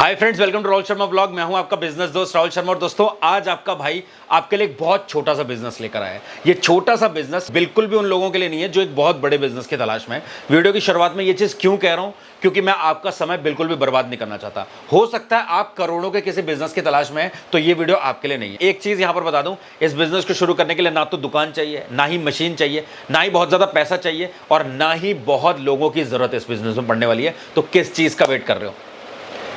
Hi friends, welcome to Rahul Sharma vlog. मैं हूं आपका बिजनेस दोस्त राहुल शर्मा। और दोस्तों, आज आपका भाई आपके लिए एक बहुत छोटा सा बिजनेस लेकर आया है। ये छोटा सा बिजनेस बिल्कुल भी उन लोगों के लिए नहीं है जो एक बहुत बड़े बिजनेस की तलाश में है। वीडियो की शुरुआत में ये चीज क्यों कह रहा हूं, क्योंकि मैं आपका समय बिल्कुल भी बर्बाद नहीं करना चाहता। हो सकता है आप करोड़ों के किसी बिजनेस की तलाश में है, तो ये वीडियो आपके लिए नहीं है। एक चीज यहां पर बता दूं, इस बिजनेस को शुरू करने के लिए ना तो दुकान चाहिए, ना ही मशीन चाहिए, ना ही बहुत ज्यादा पैसा चाहिए, और ना ही बहुत लोगों की जरूरत इस बिजनेस में पड़ने वाली है। तो किस चीज का वेट कर रहे हो?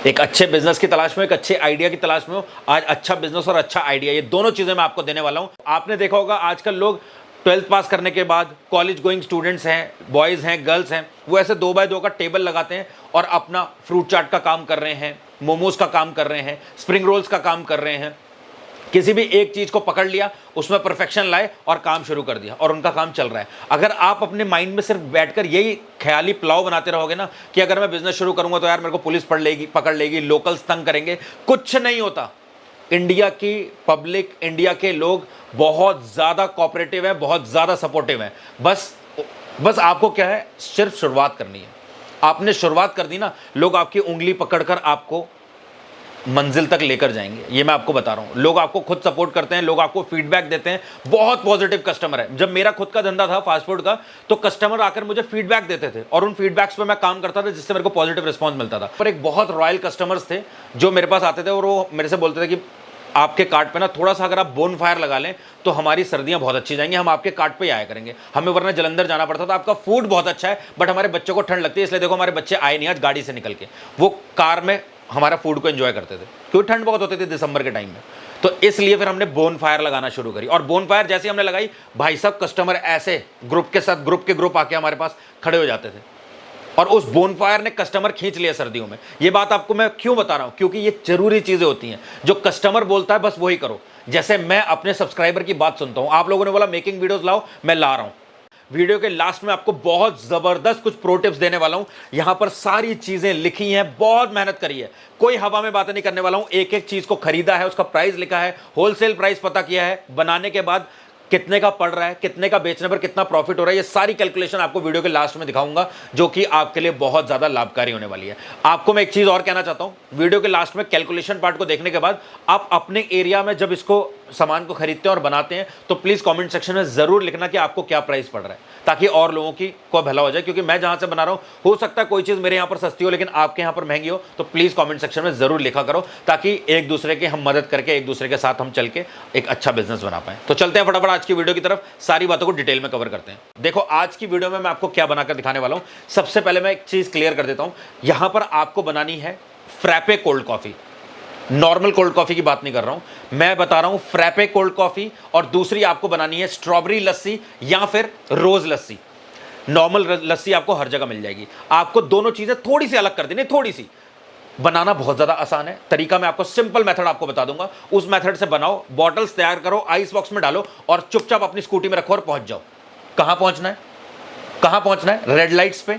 एक अच्छे बिजनेस की तलाश में, एक अच्छे आइडिया की तलाश में हो। आज अच्छा बिजनेस और अच्छा आइडिया, ये दोनों चीजें मैं आपको देने वाला हूं। आपने देखा होगा आजकल लोग 12th पास करने के बाद कॉलेज गोइंग स्टूडेंट्स हैं, बॉयज हैं, गर्ल्स हैं, वो ऐसे 2x2 का टेबल लगाते हैं और अपना फ्रूट चाट का काम कर रहे हैं, मोमोज का काम कर रहे हैं, स्प्रिंग रोल्स का काम कर रहे हैं। किसी भी एक चीज को पकड़ लिया, उसमें परफेक्शन लाए और काम शुरू कर दिया, और उनका काम चल रहा है। अगर आप अपने माइंड में सिर्फ बैठकर यही ख्याली पुलाव बनाते रहोगे ना कि अगर मैं बिजनेस शुरू करूंगा तो यार मेरे को पुलिस पकड़ लेगी, लोकल्स तंग करेंगे, कुछ नहीं होता। इंडिया की पब्लिक, इंडिया के लोग बहुत ज्यादा कोऑपरेटिव है, बहुत ज्यादा सपोर्टिव है। बस आपको क्या है, सिर्फ शुरुआत करनी है। आपने शुरुआत कर दी ना, लोग आपकी उंगली पकड़कर आपको मंजिल तक लेकर जाएंगे। ये मैं आपको बता रहा हूं। लोग आपको खुद सपोर्ट करते हैं, लोग आपको फीडबैक देते हैं, बहुत पॉजिटिव कस्टमर है। जब मेरा खुद का धंधा था फास्ट फूड का, तो कस्टमर आकर मुझे फीडबैक देते थे और उन फीडबैक्स पे मैं काम करता था, जिससे मेरे को पॉजिटिव रिस्पॉन्स मिलता था। पर एक बहुत रॉयल कस्टमर्स थे जो मेरे पास आते थे और वो मेरे से बोलते थे कि आपके कार्ट पे ना थोड़ा सा अगर आप बोन फायर लगा लें तो हमारी सर्दियां बहुत अच्छी जाएंगी, हम आपके कार्ट पे ही आया करेंगे। हमें वरना जलंधर जाना पड़ता था। आपका फूड बहुत अच्छा है, बट हमारे बच्चों को ठंड लगती है, इसलिए देखो हमारे बच्चे आए नहीं आज गाड़ी से निकल के, वो कार में हमारा फूड को एंजॉय करते थे, क्योंकि ठंड बहुत होती थी दिसंबर के टाइम में। तो इसलिए फिर हमने बोन फायर लगाना शुरू करी, और बोन फायर जैसे हमने लगाई, भाई साहब कस्टमर ऐसे ग्रुप के साथ ग्रुप आके हमारे पास खड़े हो जाते थे, और उस बोन फायर ने कस्टमर खींच लिया सर्दियों में। ये बात आपको मैं क्यों बता रहा हूं, क्योंकि ये जरूरी चीजें होती हैं। जो कस्टमर बोलता है बस वही करो। जैसे मैं अपने सब्सक्राइबर की बात सुनता हूं, आप लोगों ने बोला मेकिंग वीडियोस लाओ, मैं ला रहा हूं। वीडियो के लास्ट में आपको बहुत जबरदस्त कुछ प्रो टिप्स देने वाला हूं। यहां पर सारी चीजें लिखी हैं, बहुत मेहनत करी है, कोई हवा में बातें नहीं करने वाला हूं। एक एक चीज को खरीदा है, उसका प्राइस लिखा है, होलसेल प्राइस पता किया है, बनाने के बाद कितने का पड़ रहा है, कितने का बेचने पर कितना प्रॉफिट हो रहा है, ये सारी कैलकुलेशन आपको वीडियो के लास्ट में दिखाऊंगा, जो कि आपके लिए बहुत ज्यादा लाभकारी होने वाली है। आपको मैं एक चीज और कहना चाहता हूं, वीडियो के लास्ट में कैलकुलेशन पार्ट को देखने के बाद आप अपने एरिया में जब इसको सामान को खरीदते हैं और बनाते हैं, तो प्लीज कमेंट सेक्शन में जरूर लिखना कि आपको क्या प्राइस पड़ रहा है, ताकि और लोगों की को भला हो जाए। क्योंकि मैं जहां से बना रहा हूं, हो सकता है कोई चीज मेरे यहां पर सस्ती हो लेकिन आपके यहां पर महंगी हो, तो प्लीज कमेंट सेक्शन में जरूर लिखा करो, ताकि एक दूसरे के हम मदद करके एक दूसरे के साथ हम चल के एक अच्छा बिजनेस बना पाए। तो चलते हैं फटाफट आज की वीडियो की तरफ, सारी बातों को डिटेल में कवर करते हैं। देखो आज की वीडियो में मैं आपको क्या बनाकर दिखाने वाला हूं। सबसे पहले मैं एक चीज क्लियर कर देता हूं, यहां पर आपको बनानी है frappe cold coffee. Normal cold coffee की बात नहीं कर रहा हूं, मैं बता रहा हूं फ्रैपे कोल्ड कॉफी, और दूसरी आपको बनानी है स्ट्रॉबेरी लस्सी या फिर रोज लस्सी। नॉर्मल लस्सी आपको हर जगह मिल जाएगी। आपको दोनों चीजें थोड़ी सी अलग कर देनी, थोड़ी सी। बनाना बहुत ज्यादा आसान है, तरीका मैं आपको सिंपल मेथड आपको बता दूंगा, उस मेथड से बनाओ। बॉटल्स तैयार करो, आइस बॉक्स में डालो और चुपचाप अपनी स्कूटी में रखो और पहुंच जाओ। कहां पहुंचना है, कहां पहुंचना है? रेड लाइट्स पे।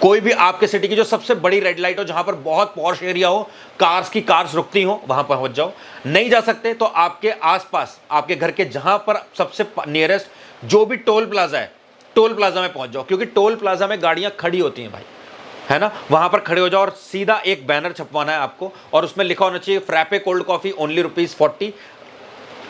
कोई भी आपके सिटी की जो सबसे बड़ी रेड लाइट हो, जहां पर बहुत पॉश एरिया हो, कार्स रुकती हो, वहां पहुंच जाओ। नहीं जा सकते तो आपके आसपास, आपके घर के जहां पर सबसे नियरेस्ट जो भी टोल प्लाजा है, टोल प्लाजा में पहुंच जाओ। क्योंकि टोल प्लाजा में गाड़ियां खड़ी होती हैं भाई, है ना, वहां पर खड़े हो जाओ और सीधा एक बैनर छपवाना है आपको, और उसमें लिखा होना चाहिए frappe cold coffee only ₹40,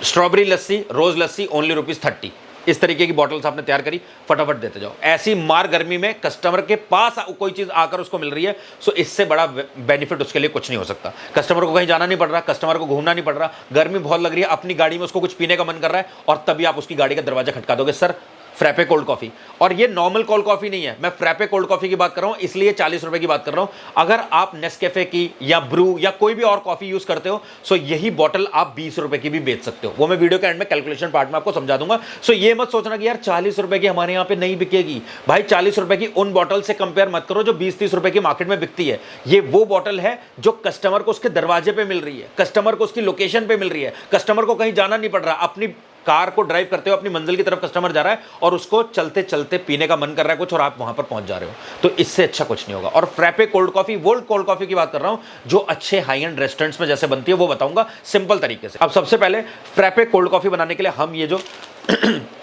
strawberry lassi, rose lassi only ₹30। इस तरीके की बॉटल्स आपने तैयार करी, फटाफट देते जाओ। ऐसी मार गर्मी में कस्टमर के पास कोई चीज आकर उसको मिल रही है, सो इससे बड़ा बेनिफिट उसके लिए कुछ नहीं हो सकता। कस्टमर को कहीं जाना नहीं पड़ रहा, कस्टमर को घूमना नहीं पड़ रहा, गर्मी बहुत लग रही है, अपनी गाड़ी में उसको कुछ पीने का मन कर रहा है, और तभी आप उसकी गाड़ी का दरवाजा खटका दोगे, सर फ्रैपे कोल्ड कॉफी। और ये नॉर्मल कोल्ड कॉफी नहीं है, मैं फ्रैपे कोल्ड कॉफी की बात कर रहा हूं, इसलिए 40 रुपए की बात कर रहा हूं। अगर आप नेस्कैफे की या ब्रू या कोई भी और कॉफी यूज करते हो, सो यही बॉटल आप 20 रुपए की भी बेच सकते हो। वो मैं वीडियो के एंड में कैलकुलेशन पार्ट में आपको समझा दूंगा। सो ये मत सोचना कि यार 40 रुपए की हमारे यहाँ पे नहीं बिकेगी। भाई 40 रुपए की उन बॉटल से कंपेयर मत करो जो 20-30 रुपए की मार्केट में बिकती है। ये वो बॉटल है जो कस्टमर को उसके दरवाजे पे मिल रही है, कस्टमर को उसकी लोकेशन पे मिल रही है, कस्टमर को कहीं जाना नहीं पड़ रहा, अपनी कार को ड्राइव करते हो अपनी मंजिल की तरफ कस्टमर जा रहा है और उसको चलते चलते पीने का मन कर रहा है कुछ, और आप वहां पर पहुंच जा रहे हो। तो इससे अच्छा कुछ नहीं होगा। और फ्रैपे कोल्ड कॉफी, वो कोल्ड कॉफी की बात कर रहा हूं जो अच्छे हाई एंड रेस्टोरेंट्स में जैसे बनती है, वो बताऊंगा सिंपल तरीके से। अब सबसे पहले फ्रैपे कोल्ड कॉफी बनाने के लिए हम ये जो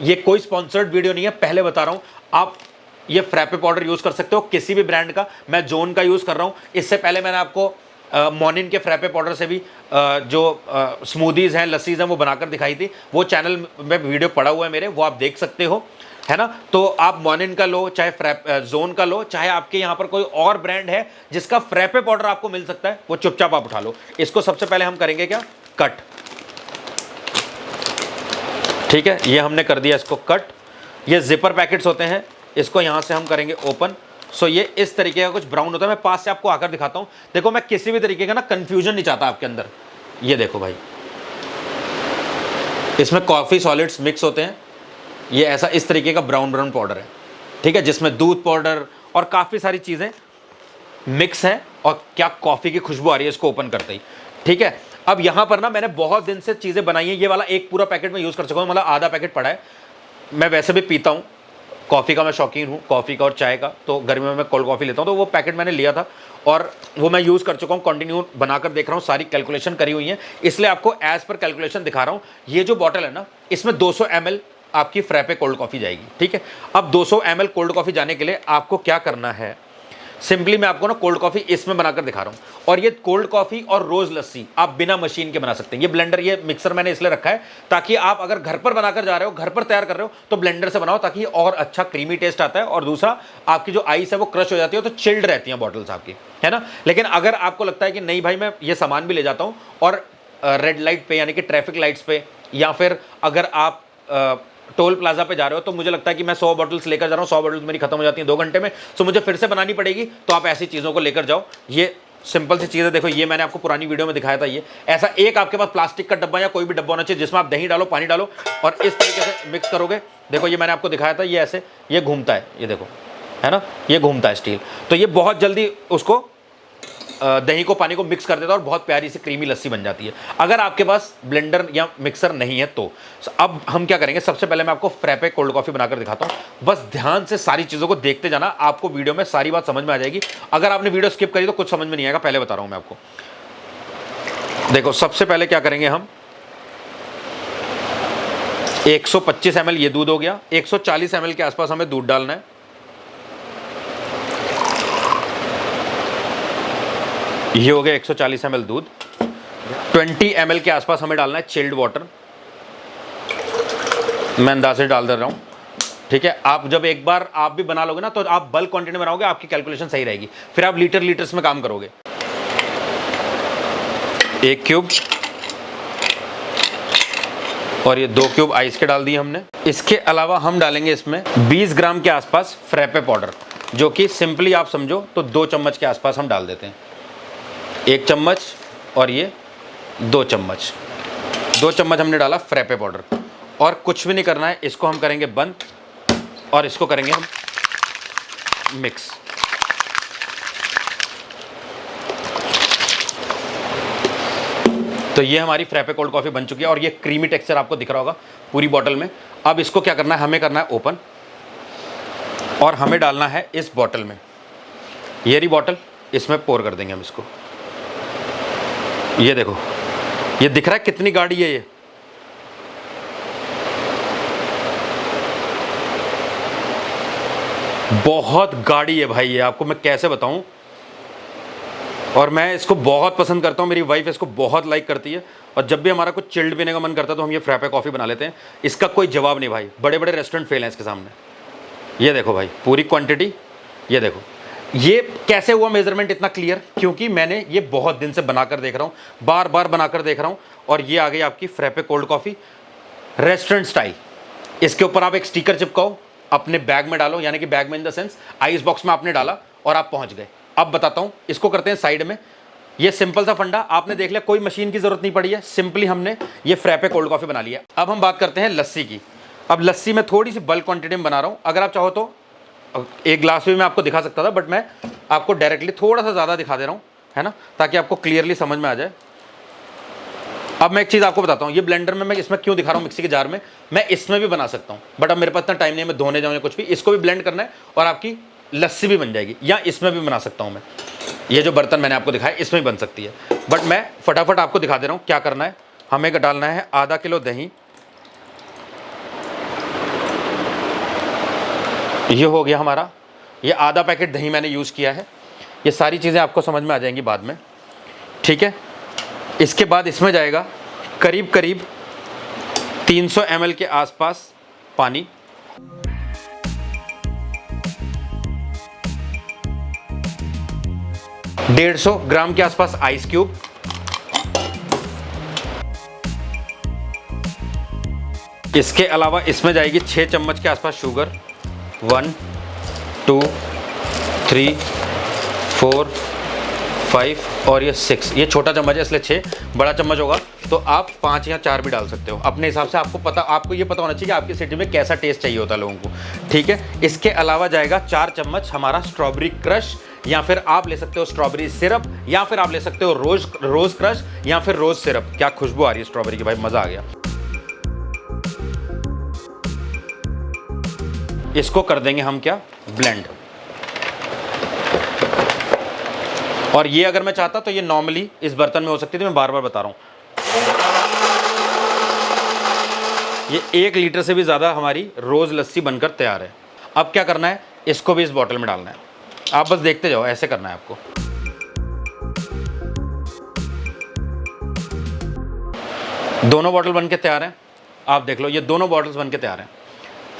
ये कोई स्पॉन्सर्ड वीडियो नहीं है, पहले बता रहा हूं, आप ये फ्रैपे पाउडर यूज कर सकते हो किसी भी ब्रांड का। मैं जोन का यूज कर रहा हूं। इससे पहले मैंने आपको मॉर्निंग के फ्रैपे पाउडर से भी जो स्मूदीज़ हैं, लस्सीज़ हैं, वो बनाकर दिखाई थी। वो चैनल में वीडियो पड़ा हुआ है मेरे, वो आप देख सकते हो, है ना। तो आप मॉर्निंग का लो, चाहे जोन का लो, चाहे आपके यहाँ पर कोई और ब्रांड है जिसका फ्रैपे पाउडर आपको मिल सकता है, वो चुपचाप आप उठा लो। इसको सबसे पहले हम करेंगे क्या, कट। ठीक है, ये हमने कर दिया इसको कट। ये जिपर पैकेट्स होते हैं, इसको यहाँ से हम करेंगे ओपन। सो ये इस तरीके का कुछ ब्राउन होता है। मैं पास से आपको आकर दिखाता हूँ। देखो, मैं किसी भी तरीके का ना कंफ्यूजन नहीं चाहता आपके अंदर। ये देखो भाई, इसमें कॉफ़ी सॉलिड्स मिक्स होते हैं। ये ऐसा इस तरीके का ब्राउन ब्राउन पाउडर है, ठीक है, जिसमें दूध पाउडर और काफ़ी सारी चीज़ें मिक्स हैं। और क्या कॉफ़ी की खुशबू आ रही है इसको ओपन करते ही, ठीक है। अब यहाँ पर ना मैंने बहुत दिन से चीज़ें बनाई हैं। ये वाला एक पूरा पैकेट में यूज़ कर चुका हूँ, मतलब आधा पैकेट पड़ा है। मैं वैसे भी पीता हूँ, कॉफ़ी का मैं शौकीन हूँ, कॉफ़ी का और चाय का। तो गर्मी में मैं कोल्ड कॉफ़ी लेता हूँ, तो वो पैकेट मैंने लिया था और वो मैं यूज़ कर चुका हूँ। कंटिन्यू बनाकर देख रहा हूँ, सारी कैलकुलेशन करी हुई है, इसलिए आपको एज़ पर कैलकुलेशन दिखा रहा हूँ। ये जो बॉटल है ना, इसमें 200 ml आपकी फ्रैपे कोल्ड कॉफ़ी जाएगी, ठीक है। अब 200 ml कोल्ड कॉफ़ी जाने के लिए आपको क्या करना है, सिंपली मैं आपको ना कोल्ड कॉफ़ी इसमें बनाकर दिखा रहा हूँ। और ये कोल्ड कॉफ़ी और रोज़ लस्सी आप बिना मशीन के बना सकते हैं। ये ब्लेंडर, ये मिक्सर मैंने इसलिए रखा है ताकि आप अगर घर पर बनाकर जा रहे हो, घर पर तैयार कर रहे हो, तो ब्लेंडर से बनाओ, ताकि और अच्छा क्रीमी टेस्ट आता है। और दूसरा, आपकी जो आइस है वो क्रश हो जाती है, तो चिल्ड रहती हैं बॉटल्स आपकी, है ना। लेकिन अगर आपको लगता है कि नहीं भाई, मैं ये सामान भी ले जाता हूँ और रेड लाइट पे, यानी कि ट्रैफिक लाइट्स पे, या फिर अगर आप टोल प्लाजा पे जा रहे हो, तो मुझे लगता है कि मैं 100 बॉटल्स लेकर जा रहा हूँ, 100 बॉटल्स मेरी खत्म हो जाती हैं 2 घंटे में, तो मुझे फिर से बनानी पड़ेगी। तो आप ऐसी चीज़ों को लेकर जाओ। ये सिंपल सी चीज़ है। देखो, ये मैंने आपको पुरानी वीडियो में दिखाया था। ये ऐसा एक आपके पास प्लास्टिक का डब्बा या कोई भी डब्बा होना चाहिए, जिसमें आप दही डालो, पानी डालो और इस तरीके से मिक्स करोगे। देखो, ये मैंने आपको दिखाया था, ये ऐसे ये घूमता है, ये देखो, है ना, ये घूमता है स्टील। तो ये बहुत जल्दी उसको दही को, पानी को मिक्स कर देता है और बहुत प्यारी सी क्रीमी लस्सी बन जाती है, अगर आपके पास ब्लेंडर या मिक्सर नहीं है तो। अब हम क्या करेंगे, सबसे पहले मैं आपको फ्रैपे कोल्ड कॉफ़ी बनाकर दिखाता हूँ। बस ध्यान से सारी चीज़ों को देखते जाना, आपको वीडियो में सारी बात समझ में आ जाएगी। अगर आपने वीडियो स्किप करी तो कुछ समझ में नहीं आएगा, पहले बता रहा हूँ मैं आपको। देखो, सबसे पहले क्या करेंगे हम, 125 ml ये दूध हो गया। 140 ml के आसपास हमें दूध डालना है। ये हो गया 140 ml दूध। 20 ml के आसपास हमें डालना है चिल्ड वाटर। मैं अंदाजे से डाल दे रहा हूँ, ठीक है। आप जब एक बार आप भी बना लोगे ना, तो आप बल्क क्वांटिटी में बनाओगे, आपकी कैलकुलेशन सही रहेगी, फिर आप लीटर लीटर्स में काम करोगे। 1 क्यूब और ये 2 क्यूब आइस के डाल दिए हमने। इसके अलावा हम डालेंगे इसमें 20 ग्राम के आसपास फ्रैपे पाउडर, जो कि सिंपली आप समझो तो 2 चम्मच के आसपास हम डाल देते हैं। 1 चम्मच और ये 2 चम्मच, 2 चम्मच हमने डाला फ्रैपे पाउडर। और कुछ भी नहीं करना है, इसको हम करेंगे बंद और इसको करेंगे हम मिक्स। तो ये हमारी फ्रैपे कोल्ड कॉफ़ी बन चुकी है और ये क्रीमी टेक्सचर आपको दिख रहा होगा पूरी बॉटल में। अब इसको क्या करना है, हमें करना है ओपन और हमें डालना है इस बॉटल में। ये रही बॉटल, इसमें पोर कर देंगे हम इसको। ये देखो, ये दिख रहा है कितनी गाढ़ी है ये। बहुत गाढ़ी है भाई ये, आपको मैं कैसे बताऊं। और मैं इसको बहुत पसंद करता हूं, मेरी वाइफ इसको बहुत लाइक करती है। और जब भी हमारा कुछ चिल्ड पीने का मन करता है तो हम ये फ्रैपे कॉफ़ी बना लेते हैं। इसका कोई जवाब नहीं भाई, बड़े बड़े रेस्टोरेंट फेल हैं इसके सामने। ये देखो भाई, पूरी क्वांटिटी। ये देखो, ये कैसे हुआ मेजरमेंट इतना क्लियर, क्योंकि मैंने ये बहुत दिन से बनाकर देख रहा हूँ, बार बार बनाकर देख रहा हूँ। और ये आ गई आपकी frappe cold coffee restaurant style. इसके ऊपर आप एक स्टिकर चिपकाओ, अपने बैग में डालो, यानी कि बैग में in the sense ice box में आपने डाला और आप पहुंच गए। अब बताता हूं, इसको करते हैं साइड में। ये सिंपल सा फंडा आपने देख लिया, कोई मशीन की जरूरत नहीं पड़ी है, सिंपली हमने ये फ्रैपे कोल्ड कॉफ़ी बना लिया। अब हम बात करते हैं लस्सी की। अब लस्सी में थोड़ी सी बल्क क्वांटिटी में बना रहा हूँ, अगर आप चाहो तो एक ग्लास भी मैं आपको दिखा सकता था, बट मैं आपको डायरेक्टली थोड़ा सा ज़्यादा दिखा दे रहा हूँ, है ना, ताकि आपको क्लियरली समझ में आ जाए। अब मैं एक चीज़ आपको बताता हूँ, ये ब्लेंडर में मैं इसमें क्यों दिखा रहा हूँ, मिक्सी के जार में, मैं इसमें भी बना सकता हूँ, बट अब मेरे पास इतना टाइम नहीं है मैं धोने जाऊँ या कुछ भी। इसको भी ब्लेंड करना है और आपकी लस्सी भी बन जाएगी, या इसमें भी बना सकता हूँ मैं। ये जो बर्तन मैंने आपको दिखाया इसमें भी बन सकती है, बट मैं फटाफट आपको दिखा दे रहा हूँ क्या करना है। हमें डालना है आधा किलो दही। ये हो गया हमारा, ये आधा पैकेट दही मैंने यूज़ किया है। ये सारी चीज़ें आपको समझ में आ जाएंगी बाद में। ठीक है। इसके बाद इसमें जाएगा करीब करीब 300 ml के आसपास पानी, 150 ग्राम के आसपास आइस क्यूब, इसके अलावा इसमें जाएगी 6 चम्मच के आसपास शुगर, 1 2 3 4 5 और ये 6, ये छोटा चम्मच है इसलिए 6, बड़ा चम्मच होगा तो आप 5 या 4 भी डाल सकते हो अपने हिसाब से। आपको ये पता होना चाहिए कि आपकी सिटी में कैसा टेस्ट चाहिए होता है लोगों को, ठीक है। इसके अलावा जाएगा 4 चम्मच हमारा स्ट्रॉबेरी क्रश, या फिर आप ले सकते हो स्ट्रॉबेरी सिरप, या फिर आप ले सकते हो रोज क्रश या फिर रोज सिरप। क्या खुशबू आ रही है स्ट्रॉबेरी की भाई, मजा आ गया। इसको कर देंगे हम क्या, ब्लेंड। और ये अगर मैं चाहता तो ये नॉर्मली इस बर्तन में हो सकती थी, मैं बार बार बता रहा हूं। ये 1 लीटर से भी ज़्यादा हमारी रोज़ लस्सी बनकर तैयार है। अब क्या करना है, इसको भी इस बॉटल में डालना है। आप बस देखते जाओ, ऐसे करना है आपको। दोनों बॉटल बन के तैयार हैं, आप देख लो, ये दोनों बॉटल्स बन के तैयार हैं।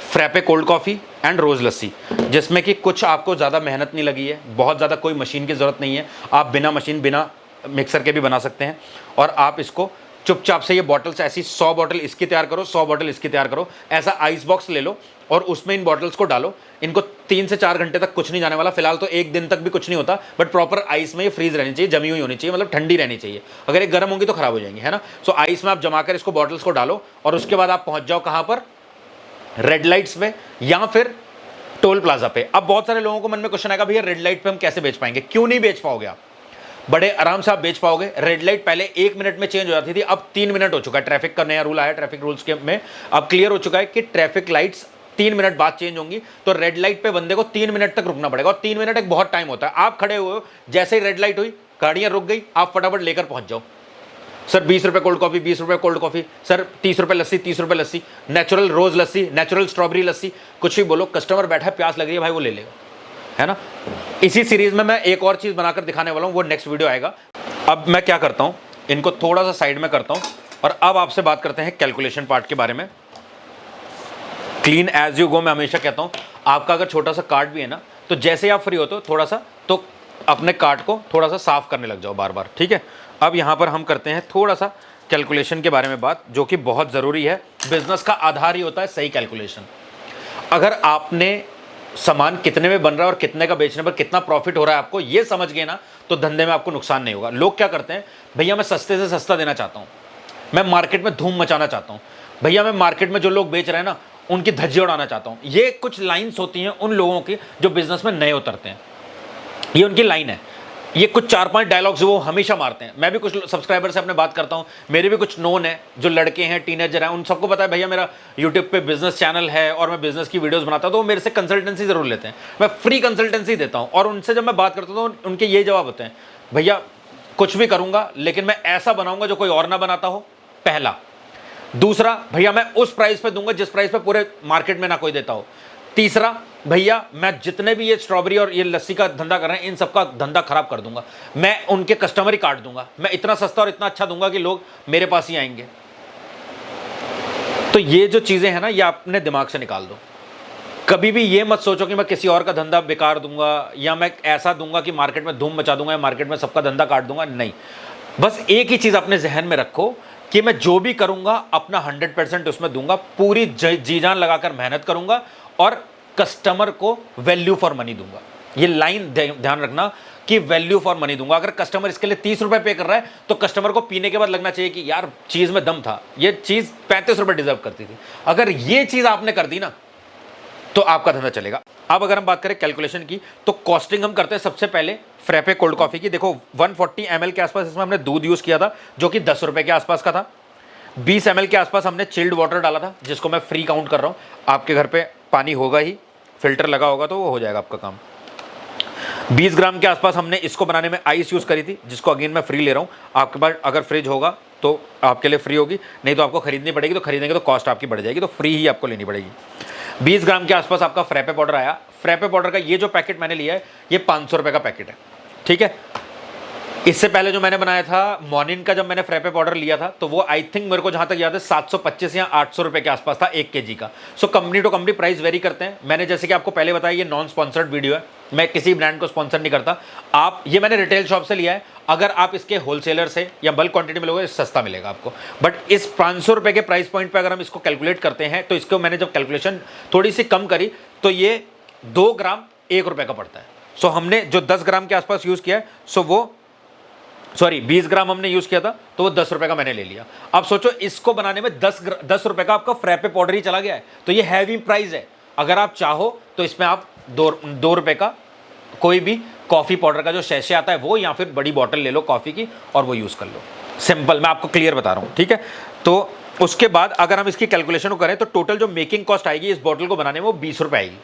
फ्रैपे कोल्ड कॉफ़ी एंड रोज़ लस्सी, जिसमें कि कुछ आपको ज़्यादा मेहनत नहीं लगी है, बहुत ज़्यादा कोई मशीन की ज़रूरत नहीं है। आप बिना मशीन, बिना मिक्सर के भी बना सकते हैं। और आप इसको चुपचाप से ये बॉटल्स ऐसी 100 बॉटल इसकी तैयार करो, 100 बॉटल इसकी तैयार करो। ऐसा आइस बॉक्स ले लो और उसमें इन बॉटल्स को डालो। इनको 3 से 4 घंटे तक कुछ नहीं जाने वाला, फिलहाल तो 1 दिन तक भी कुछ नहीं होता, बट प्रॉपर आइस में ये फ्रीज रहनी चाहिए, जमी हुई होनी चाहिए, मतलब ठंडी रहनी चाहिए। अगर ये गर्म होंगी तो खराब हो जाएंगी, है ना। सो आइस में आप जमा कर इसको बॉटल्स को डालो और उसके बाद आप पहुंच जाओ कहां पर, रेड लाइट्स में या फिर टोल प्लाजा पे। अब बहुत सारे लोगों को मन में क्वेश्चन आएगा, भैया रेड लाइट पे हम कैसे बेच पाएंगे? क्यों नहीं बेच पाओगे आप? बड़े आराम से आप बेच पाओगे। रेड लाइट पहले 1 मिनट में चेंज हो जाती थी, अब 3 मिनट हो चुका है। ट्रैफिक का नया रूल आया, ट्रैफिक रूल्स के में अब क्लियर हो चुका है कि ट्रैफिक लाइट्स 3 मिनट बाद चेंज होंगी। तो रेड लाइट पे बंदे को 3 मिनट तक रुकना पड़ेगा, और 3 मिनट एक बहुत टाइम होता है। आप खड़े हुए हो, जैसे ही रेड लाइट हुई, गाड़ियां रुक गई, आप फटाफट लेकर पहुंच जाओ। सर 20 रुपये कोल्ड कॉफी, 20 रुपये कोल्ड कॉफी, सर 30 रुपये लस्सी, 30 रुपये लस्सी, नेचुरल रोज लस्सी, नेचुरल स्ट्रॉबेरी लस्सी, कुछ भी बोलो, कस्टमर बैठा है, प्यास लग रही है भाई, वो ले लेगा, है ना। इसी सीरीज में मैं एक और चीज बनाकर दिखाने वाला हूं, वो नेक्स्ट वीडियो आएगा। अब मैं क्या करता हूं, इनको थोड़ा सा साइड में करता हूं और अब आपसे बात करते हैं कैलकुलेशन पार्ट के बारे में। क्लीन एज यू गो, मैं हमेशा कहता हूं, आपका अगर छोटा सा कार्ट भी है ना, तो जैसे ही आप फ्री होते हो थोड़ा सा तो अपने कार्ट को थोड़ा सा साफ करने लग जाओ बार बार, ठीक है। अब यहाँ पर हम करते हैं थोड़ा सा कैलकुलेशन के बारे में बात, जो कि बहुत ज़रूरी है। बिजनेस का आधार ही होता है सही कैलकुलेशन। अगर आपने सामान कितने में बन रहा है और कितने का बेचने पर कितना प्रॉफिट हो रहा है आपको ये समझ गए ना, तो धंधे में आपको नुकसान नहीं होगा। लोग क्या करते हैं, भैया मैं सस्ते से सस्ता देना चाहता हूँ, मैं मार्केट में धूम मचाना चाहता हूँ, भैया मैं मार्केट में जो लोग बेच रहे हैं ना उनकी धज्जी उड़ाना चाहता हूँ। ये कुछ लाइन्स होती हैं उन लोगों की जो बिजनेस में नए उतरते हैं, ये उनकी लाइन है। ये कुछ 4-5 डायलॉग्स वो हमेशा मारते हैं। मैं भी कुछ सब्सक्राइबर से अपने बात करता हूँ, मेरे भी कुछ नोन है जो लड़के हैं, टीनेजर हैं, उन सबको पता है भैया मेरा यूट्यूब पे बिजनेस चैनल है और मैं बिजनेस की वीडियोस बनाता हूँ, तो वो मेरे से कंसल्टेंसी जरूर लेते हैं। मैं फ्री कंसल्टेंसी देता हूँ और उनसे जब मैं बात करता हूँ तो उनके ये जवाब होते हैं, भैया कुछ भी करूँगा लेकिन मैं ऐसा बनाऊँगा जो कोई और ना बनाता हो, पहला। दूसरा, भैया मैं उस प्राइस पे दूंगा जिस प्राइस पे पूरे मार्केट में ना कोई देता हो। तीसरा, भैया मैं जितने भी ये स्ट्रॉबेरी और ये लस्सी का धंधा कर रहे हैं इन सबका धंधा खराब कर दूंगा, मैं उनके कस्टमर ही काट दूंगा, मैं इतना सस्ता और इतना अच्छा दूंगा कि लोग मेरे पास ही आएंगे। तो ये जो चीजें हैं ना, ये अपने दिमाग से निकाल दो। कभी भी ये मत सोचो कि मैं किसी और का धंधा बेकार दूंगा या मैं ऐसा दूंगा कि मार्केट में धूम मचा दूंगा या मार्केट में सबका धंधा काट दूंगा। नहीं, बस एक ही चीज अपने जहन में रखो कि मैं जो भी करूंगा अपना 100% उसमें दूंगा, पूरी जी जान लगाकर मेहनत करूंगा और कस्टमर को वैल्यू फॉर मनी दूंगा। ये लाइन ध्यान रखना कि वैल्यू फॉर मनी दूंगा। अगर कस्टमर इसके लिए 30 रुपए पे कर रहा है तो कस्टमर को पीने के बाद लगना चाहिए कि यार चीज में दम था, ये चीज 35 रुपए डिजर्व करती थी। अगर ये चीज आपने कर दी ना तो आपका धंधा चलेगा। अब अगर हम बात करें कैलकुलेशन की, तो कॉस्टिंग हम करते हैं सबसे पहले फ्रैपे कोल्ड कॉफी की। देखो 140 ml के आसपास इसमें हमने दूध यूज किया था जो कि 10 रुपए के आसपास का था। 20 ml के आसपास हमने चिल्ड वाटर डाला था, जिसको मैं फ्री काउंट कर रहा हूँ। आपके घर पे पानी होगा ही, फिल्टर लगा होगा तो वो हो जाएगा आपका काम। 20 ग्राम के आसपास हमने इसको बनाने में आइस यूज़ करी थी, जिसको अगेन मैं फ्री ले रहा हूँ। आपके पास अगर फ्रिज होगा तो आपके लिए फ्री होगी, नहीं तो आपको खरीदनी पड़ेगी, तो खरीदेंगे तो कॉस्ट आपकी बढ़ जाएगी, तो फ्री ही आपको लेनी पड़ेगी। 20 ग्राम के आसपास आपका फ्रैपे पाउडर आया। फ्रैपे पाउडर का ये जो पैकेट मैंने लिया है ये 500 रुपये का पैकेट है, ठीक है। इससे पहले जो मैंने बनाया था मॉर्निंग का, जब मैंने फ्रैपे पाउडर लिया था तो वो आई थिंक मेरे को जहाँ तक याद है 725 या 800 रुपये के आसपास था 1 kg का। So company to company price vary करते हैं। मैंने जैसे कि आपको पहले बताया, ये नॉन स्पॉन्सर्ड वीडियो है, मैं किसी ब्रांड को स्पॉन्सर नहीं करता। आप ये मैंने रिटेल शॉप से लिया है, अगर आप इसके होलसेलर से या बल्क क्वांटिटी में लोगे सस्ता मिलेगा आपको। बट इस 500 रुपये के प्राइस पॉइंट पर अगर हम इसको कैलकुलेट करते हैं तो इसको मैंने जब कैलकुलेशन थोड़ी सी कम करी तो ये 2 ग्राम 1 रुपये का पड़ता है। सो हमने जो 10 ग्राम के आसपास यूज़ किया है, सो वो 20 ग्राम हमने यूज़ किया था तो वो 10 रुपये का मैंने ले लिया। अब सोचो इसको बनाने में 10 रुपये का आपका फ्रैपे पाउडर ही चला गया है, तो ये हैवी प्राइस है। अगर आप चाहो तो इसमें आप 2 रुपये का कोई भी कॉफ़ी पाउडर का जो शैशे आता है वो, या फिर बड़ी बॉटल ले लो कॉफ़ी की और वो यूज़ कर लो। सिंपल, मैं आपको क्लियर बता रहा हूँ, ठीक है। तो उसके बाद अगर हम इसकी कैलकुलेशन को करें तो टोटल जो मेकिंग कॉस्ट आएगी इस बॉटल को बनाने में वो 20 रुपये आएगी।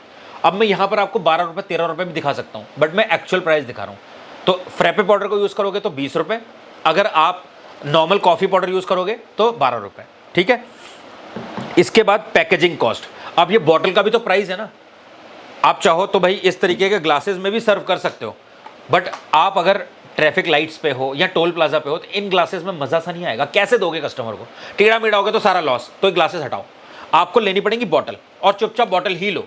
अब मैं यहाँ पर आपको 12 रुपये 13 रुपये भी दिखा सकता हूँ, बट मैं एक्चुअल प्राइस दिखा रहा हूँ। तो फ्रैपे पाउडर को यूज़ करोगे तो 20 रुपये, अगर आप नॉर्मल कॉफ़ी पाउडर यूज़ करोगे तो 12 रुपये, ठीक है। इसके बाद पैकेजिंग कॉस्ट। अब ये बॉटल का भी तो प्राइस है ना। आप चाहो तो भाई इस तरीके के ग्लासेस में भी सर्व कर सकते हो, बट आप अगर ट्रैफिक लाइट्स पे हो या टोल प्लाजा पे हो तो इन ग्लासेस में मज़ा सा नहीं आएगा। कैसे दोगे कस्टमर को? टेढ़ा मेढ़ा होगा तो सारा लॉस। तो ये ग्लासेस हटाओ, आपको लेनी पड़ेगी बॉटल और चुपचाप बॉटल ही लो।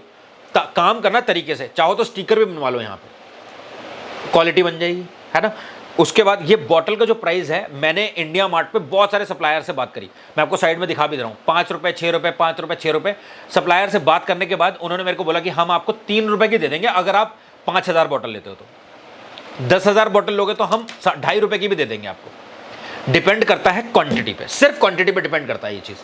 काम करना तरीके से, चाहो तो स्टिकर भी बनवा लो, यहाँ पे क्वालिटी बन जाएगी, है ना। उसके बाद ये बॉटल का जो प्राइस है, मैंने इंडिया मार्ट पे बहुत सारे सप्लायर से बात करी, मैं आपको साइड में दिखा भी दे रहा हूँ। 5 रुपये 6 रुपये 5 रुपये 6 रुपये सप्लायर से बात करने के बाद उन्होंने मेरे को बोला कि हम आपको 3 रुपये की दे देंगे अगर आप 5000 बॉटल लेते हो तो। 10,000 बॉटल लोगे तो हम 2.5 रुपये की भी दे देंगे आपको। डिपेंड करता है क्वांटिटी पे, सिर्फ क्वांटिटी पे डिपेंड करता है ये चीज़।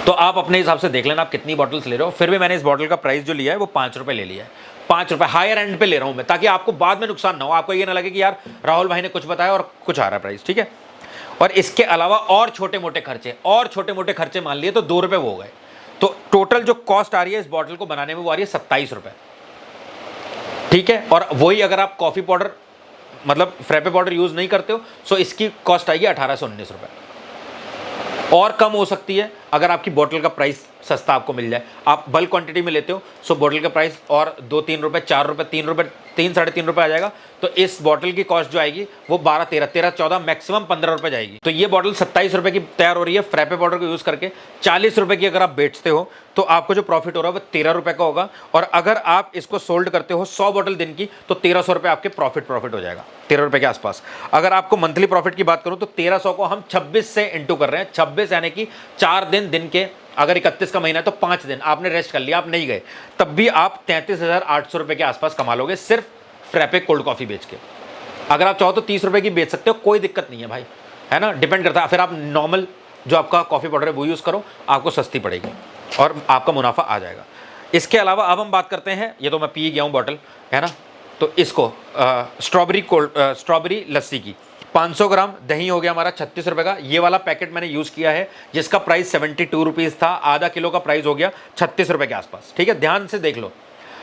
तो आप अपने हिसाब से देख लेना आप कितनी बॉटल्स ले रहे हो। फिर भी मैंने इस बॉटल का प्राइस जो लिया है वो 5 रुपये ले लिया है। 5 रुपये हायर एंड पे ले रहा हूं मैं, ताकि आपको बाद में नुकसान ना हो, आपको ये ना लगे कि यार राहुल भाई ने कुछ बताया और कुछ आ रहा है प्राइस, ठीक है। और इसके अलावा और छोटे मोटे खर्चे मान लिए तो 2 रुपये वो हो गए। तो टोटल जो कॉस्ट आ रही है इस बॉटल को बनाने में वो आ रही है 27 रुपये, ठीक है। और वही अगर आप कॉफ़ी पाउडर मतलब फ्रैपे पाउडर यूज़ नहीं करते हो सो इसकी कॉस्ट आएगी 1819 रुपये। और कम हो सकती है अगर आपकी बोतल का प्राइस सस्ता आपको मिल जाए। आप बल्क क्वांटिटी में लेते हो सो बोतल का प्राइस और 2-3 रुपये 4 रुपये 3 रुपये 3-3.5 रुपये आ जाएगा। तो इस बॉटल की कॉस्ट जो आएगी वो 12-13 मैक्सिमम 15 रुपये जाएगी। तो ये बॉटल 27 रुपये की तैयार हो रही है फ्रैपे पाउडर को यूज़ करके। 40 रुपये की अगर आप बेचते हो तो आपको जो प्रॉफिट हो रहा है वो 13 रुपये का होगा। और अगर आप इसको सोल्ड करते हो 100 बॉटल दिन की तो 1300 रुपये आपके प्रॉफिट हो जाएगा, 13 रुपये के आसपास। अगर आपको मंथली प्रॉफिट की बात करूँ तो 1300 को हम 26 से इंटू कर रहे हैं। 26 यानी कि 4 दिन के, अगर 31 का महीना है तो 5 दिन आपने रेस्ट कर लिया, आप नहीं गए, तब भी आप 33,800 रुपये के आसपास कमा लोगे सिर्फ फ्रैपे कोल्ड कॉफ़ी बेच के। अगर आप चाहो तो 30 रुपये की बेच सकते हो, कोई दिक्कत नहीं है भाई, है ना। डिपेंड करता है, फिर आप नॉर्मल जो आपका कॉफ़ी पाउडर है वो यूज़ करो, आपको सस्ती पड़ेगी और आपका मुनाफा आ जाएगा। इसके अलावा अब हम बात करते हैं, ये तो मैं पी गया हूँ बॉटल, है ना। तो इसको स्ट्रॉबेरी लस्सी की 500 ग्राम दही हो गया हमारा 36 रुपये का। ये वाला पैकेट मैंने यूज़ किया है जिसका प्राइस 72 रुपीज़ था। आधा किलो का प्राइस हो गया 36 रुपये के आसपास, ठीक है। ध्यान से देख लो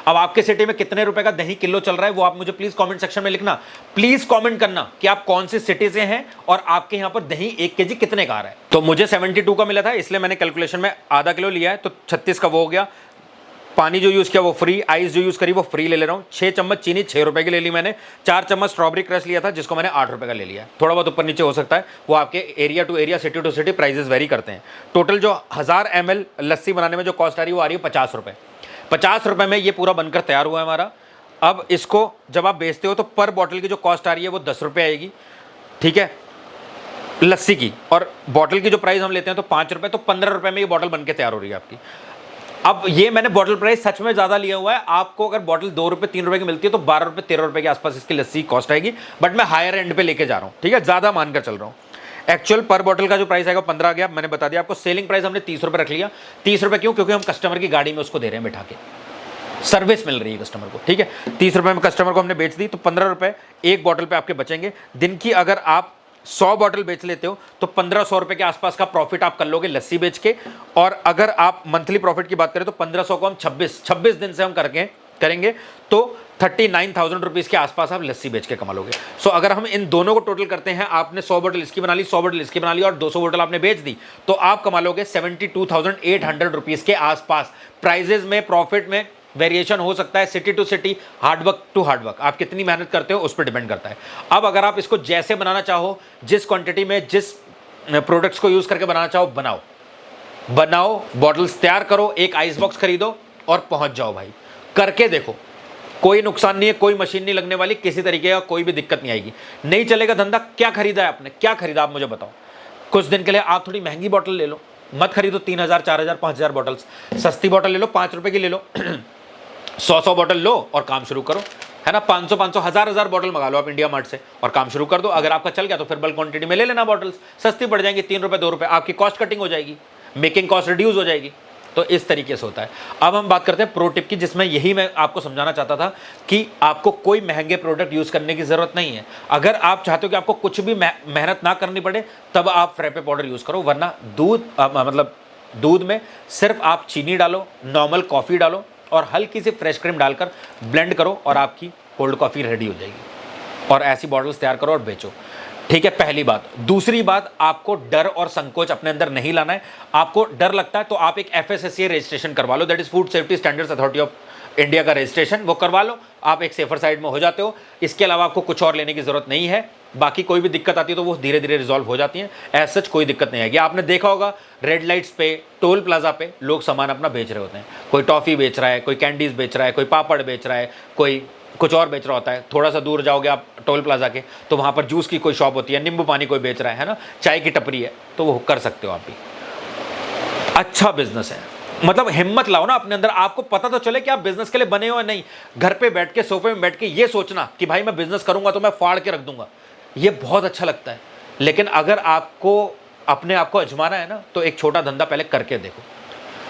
अब आपके सिटी में कितने रुपए का दही किलो चल रहा है वो आप मुझे प्लीज़ कमेंट सेक्शन में लिखना। प्लीज़ कमेंट करना कि आप कौन सी सिटी से हैं और आपके यहाँ पर दही 1 kg कितने का आ रहा है। तो मुझे 72 का मिला था, इसलिए मैंने कैलकुलेशन में आधा किलो लिया है, तो 36 का वो हो गया। पानी जो यूज़ किया वो फ्री, आइस जो यूज़ करी वो फ्री ले रहा हूँ। 6 चम्मच चीनी 6 रुपये की ले ली मैंने। 4 चम्मच स्ट्रॉबेरी क्रश लिया था जिसको मैंने 8 रुपये का ले लिया। थोड़ा बहुत ऊपर नीचे हो सकता है, वो आपके area to area, city to city prices vary करते हैं। टोटल जो 1000 ml लस्सी बनाने में जो कॉस्ट आ रही है वो आ रही है 50 रुपये। 50 रुपये में ये पूरा बनकर तैयार हुआ है हमारा। अब इसको जब आप बेचते हो तो पर बॉटल की जो कॉस्ट आ रही है वो 10 रुपये आएगी, ठीक है, लस्सी की। और बॉटल की जो प्राइस हम लेते हैं तो 5 रुपये, तो 15 रुपये में ये बॉटल बनकर तैयार हो रही है आपकी। अब ये मैंने बॉटल प्राइस सच में ज़्यादा लिया हुआ है। आपको अगर बॉटल 2 रुपये 3 रुपये की मिलती है तो 12 रुपये 13 रुपये के आसपास इसकी लस्सी कॉस्ट आएगी, बट मैं हायर एंड पे लेके जा रहा हूँ, ठीक है, ज़्यादा मानकर चल रहा हूँ। एक्चुअल पर बॉटल का जो प्राइस आएगा 15 आ गया, मैंने बता दिया आपको। सेलिंग प्राइस हमने 30 रुपये रख लिया। 30 रुपये क्यों? क्योंकि हम कस्टमर की गाड़ी में उसको दे रहे हैं बैठा के, सर्विस मिल रही है कस्टमर को, ठीक है। 30 रुपये में कस्टमर को हमने बेच दी तो 15 रुपये एक बॉटल पे आपके बचेंगे। दिन की अगर आप 100 बॉटल बेच लेते हो तो 1500 रुपये के आसपास का प्रॉफिट आप कर लोगे लस्सी बेच के। और अगर आप मंथली प्रॉफिट की बात करें तो 1500 को हम 26 दिन से हम करेंगे तो 39,000 रुपीज़ के आसपास आप लस्सी बेच के कमा लोगे। सो अगर हम इन दोनों को टोटल करते हैं, आपने 100 बोतल इसकी बना ली, 100 बोतल इसकी बना ली और 200 बोतल आपने बेच दी, तो आप कमा लोगे 72,800 रुपीज़ के आसपास। प्राइजेज में, प्रॉफिट में वेरिएशन हो सकता है city to city, hard work to hard work, आप कितनी मेहनत करते हो उस पर डिपेंड करता है। अब अगर आप इसको जैसे बनाना चाहो, जिस क्वांटिटी में, जिस प्रोडक्ट्स को यूज करके बनाना चाहो, बनाओ, बॉटल्स तैयार करो, एक आइस बॉक्स खरीदो और पहुंच जाओ भाई, करके देखो, कोई नुकसान नहीं है, कोई मशीन नहीं लगने वाली, किसी तरीके का कोई भी दिक्कत नहीं आएगी। नहीं चलेगा धंधा, क्या खरीदा है आपने, क्या खरीदा आप मुझे बताओ। कुछ दिन के लिए आप थोड़ी महंगी बॉटल ले लो, मत खरीदो 3000, 4000, 5000 बॉटल्स, सस्ती बॉटल ले लो, 5 रुपए की ले लो 100 बॉटल लो और काम शुरू करो, है ना। 500 1000 बॉटल मंगा लो आप इंडिया मार्ट से और काम शुरू कर दो। अगर आपका चल गया तो फिर बल्क क्वांटिटी में ले लेना बॉटल्स, सस्ती पड़ जाएंगी, 3 रुपए 2 रुपए, आपकी कॉस्ट कटिंग हो जाएगी, मेकिंग कॉस्ट रिड्यूस हो जाएगी। तो इस तरीके से होता है। अब हम बात करते हैं प्रो टिप की, जिसमें यही मैं आपको समझाना चाहता था कि आपको कोई महंगे प्रोडक्ट यूज करने की जरूरत नहीं है। अगर आप चाहते हो कि आपको कुछ भी मेहनत ना करनी पड़े, तब आप फ्रेपे पाउडर यूज करो, वरना दूध में सिर्फ आप चीनी डालो, नॉर्मल कॉफी डालो और हल्की सी फ्रेश क्रीम डालकर ब्लेंड करो और आपकी कोल्ड कॉफी रेडी हो जाएगी। और ऐसी बॉटल्स तैयार करो और बेचो, ठीक है, पहली बात। दूसरी बात, आपको डर और संकोच अपने अंदर नहीं लाना है। आपको डर लगता है तो आप एक FSSAI रजिस्ट्रेशन करवा लो, that is food safety standards authority of India का रजिस्ट्रेशन, वो करवा लो, आप एक सेफर साइड में हो जाते हो। इसके अलावा आपको कुछ और लेने की जरूरत नहीं है। बाकी कोई भी दिक्कत आती है तो वो धीरे धीरे रिजॉल्व हो जाती है, एज सच कोई दिक्कत नहीं आएगी। आपने देखा होगा रेड लाइट्स पे, टोल प्लाजा पे लोग सामान अपना बेच रहे होते हैं, कोई टॉफी बेच रहा है, कोई कैंडीज बेच रहा है, कोई पापड़ बेच रहा है, कोई कुछ और बेच रहा होता है। थोड़ा सा दूर जाओगे आप टोल प्लाजा के तो वहाँ पर जूस की कोई शॉप होती है, नींबू पानी कोई बेच रहा है ना, चाय की टपरी है, तो वो कर सकते हो आप भी। अच्छा बिजनेस है, मतलब हिम्मत लाओ ना अपने अंदर, आपको पता तो चले कि आप बिजनेस के लिए बने हो या नहीं। घर पे बैठ के, सोफे में बैठ के ये सोचना कि भाई मैं बिजनेस करूंगा तो मैं फाड़ के रख दूंगा, ये बहुत अच्छा लगता है। लेकिन अगर आपको अपने आप को आजमाना है ना, तो एक छोटा धंधा पहले करके देखो।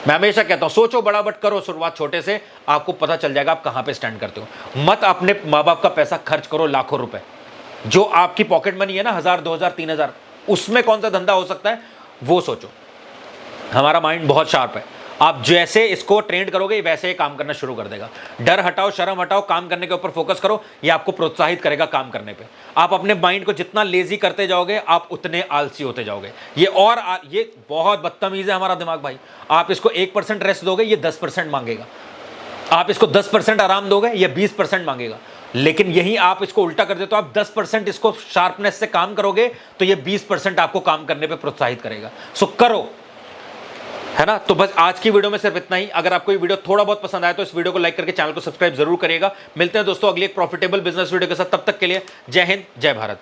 मैं हमेशा कहता हूं सोचो बड़ा बट करो शुरुआत छोटे से, आपको पता चल जाएगा आप कहां पे स्टैंड करते हो। मत अपने माँ बाप का पैसा खर्च करो लाखों रुपए, जो आपकी पॉकेट मनी है ना 1000 2000 3000, उसमें कौन सा धंधा हो सकता है वो सोचो। हमारा माइंड बहुत शार्प है, आप जैसे इसको ट्रेंड करोगे वैसे ही काम करना शुरू कर देगा। डर हटाओ, शर्म हटाओ, काम करने के ऊपर फोकस करो, ये आपको प्रोत्साहित करेगा काम करने पे। आप अपने माइंड को जितना लेजी करते जाओगे आप उतने आलसी होते जाओगे। ये बहुत बदतमीज है हमारा दिमाग भाई। आप इसको 1% रेस्ट दोगे ये 10% मांगेगा, आप इसको 10% आराम दोगे ये 20% मांगेगा। लेकिन यही आप इसको उल्टा कर देते हो, आप 10% इसको शार्पनेस से काम करोगे तो ये 20% आपको काम करने पे प्रोत्साहित करेगा। सो करो, है ना। तो बस आज की वीडियो में सिर्फ इतना ही। अगर आपको ये वीडियो थोड़ा बहुत पसंद आया तो इस वीडियो को लाइक करके चैनल को सब्सक्राइब जरूर करिएगा। मिलते हैं दोस्तों अगली एक प्रॉफिटेबल बिजनेस वीडियो के साथ, तब तक के लिए जय हिंद, जय भारत।